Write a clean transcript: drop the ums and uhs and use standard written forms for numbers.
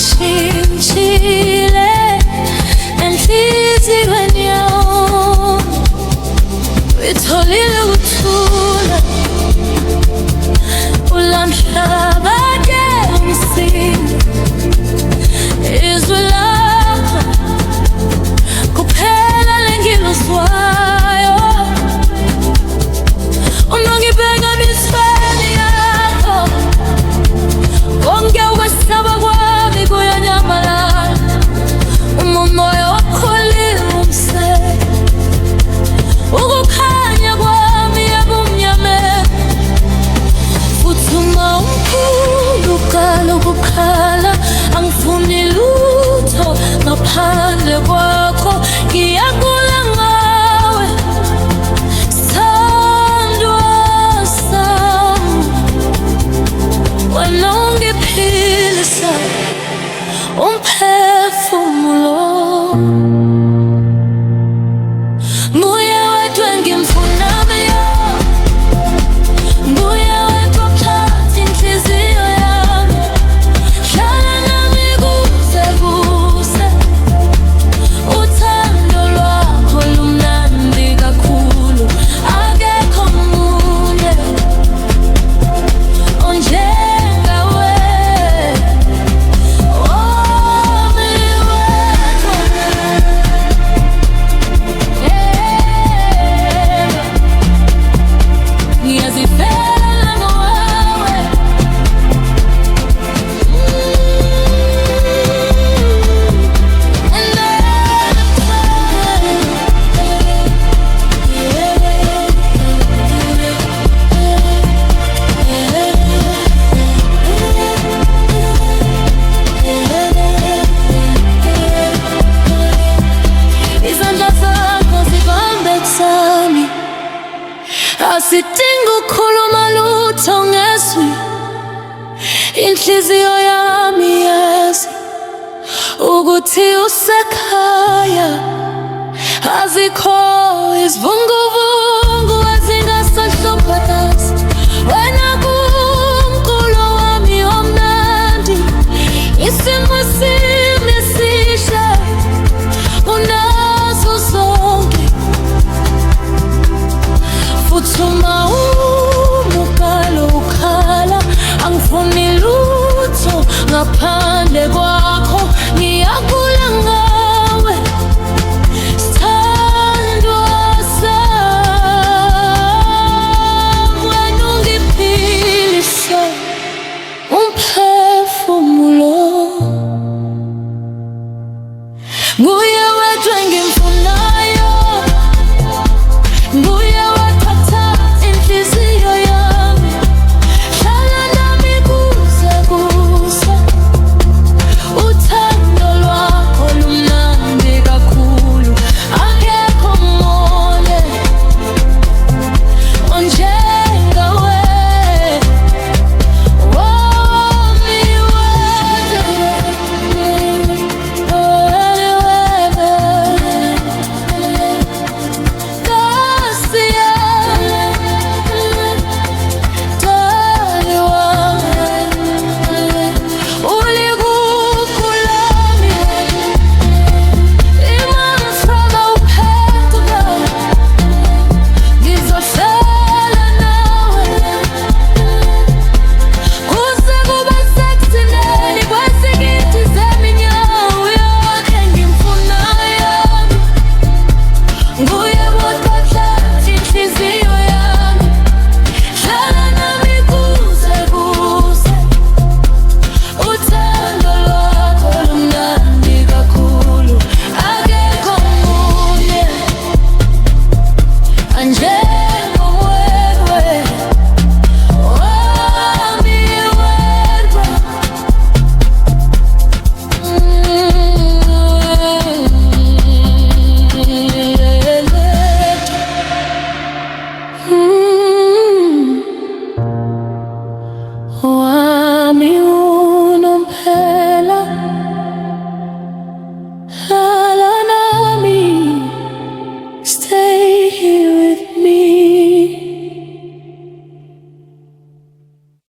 ungishintshile enhliziyweni yami, ngitholile ukuthula ulamhlaba ke umsini. Izwi lakho kuphela lengiluzwayo, uma ngibheka emehlweni yakho, konke ukwesaba kwami kuyanyamalala. Uma umoya wakholile umsele, ukukhanya kwami ebumnyameni, futhi uma umkhulu ukala ukukhala, angifuni lutho ngaphandle kwakho. Ngiyakula ngawe sithandwa sami, wena ungiphilisa umphefumulo. Nguye wedwa engimfunayo, nguye wedwa ophatha inhliziyo yami. Hlala nami kuze kuse, uthando lwakho lumnandi kakhulu. Akekho omunye onjengawe, wami wedwa. Ngiyazifela ngawe, izandla zakho zibambe zami, asidingi ukukhuluma lutho ngezwi. Inhliziyo yami yazi ukuthi usekhaya, azikho izivunguvungu ezingasahluphazi. Wena kumqulu wami omnandi, isimo simi sihle unazo zonke, futhi uma umukalo ukhala, angifuni lutho ngaphandle kwakho. Ngiyakula ngawe sithandwa sami, wena ungiphilisa umphefumulo. Nguye wedwa engimfunayo, nguye wedwa ophatha inhliziyo yami. Hlala nami kuze kuse, uthando lwakho lumnandi kakhulu. Akekho omunye onjengawe, wami wedwa. Nkosi yami, Dali wami, uligugu lami, imangisaba uphethuka, ngizohlala nawe kuze kube sekugcineni kwezigidi zeminyawo. Yakho engimfunayo, nguye wedwa ophatha inhliziyo yami. Hlala nami kuze kuse, uthando lwakho lumnandi kakhulu. Akekho omunye anjengawe, wami wedwa. Wami unomphela, hlala nami, stay here with me.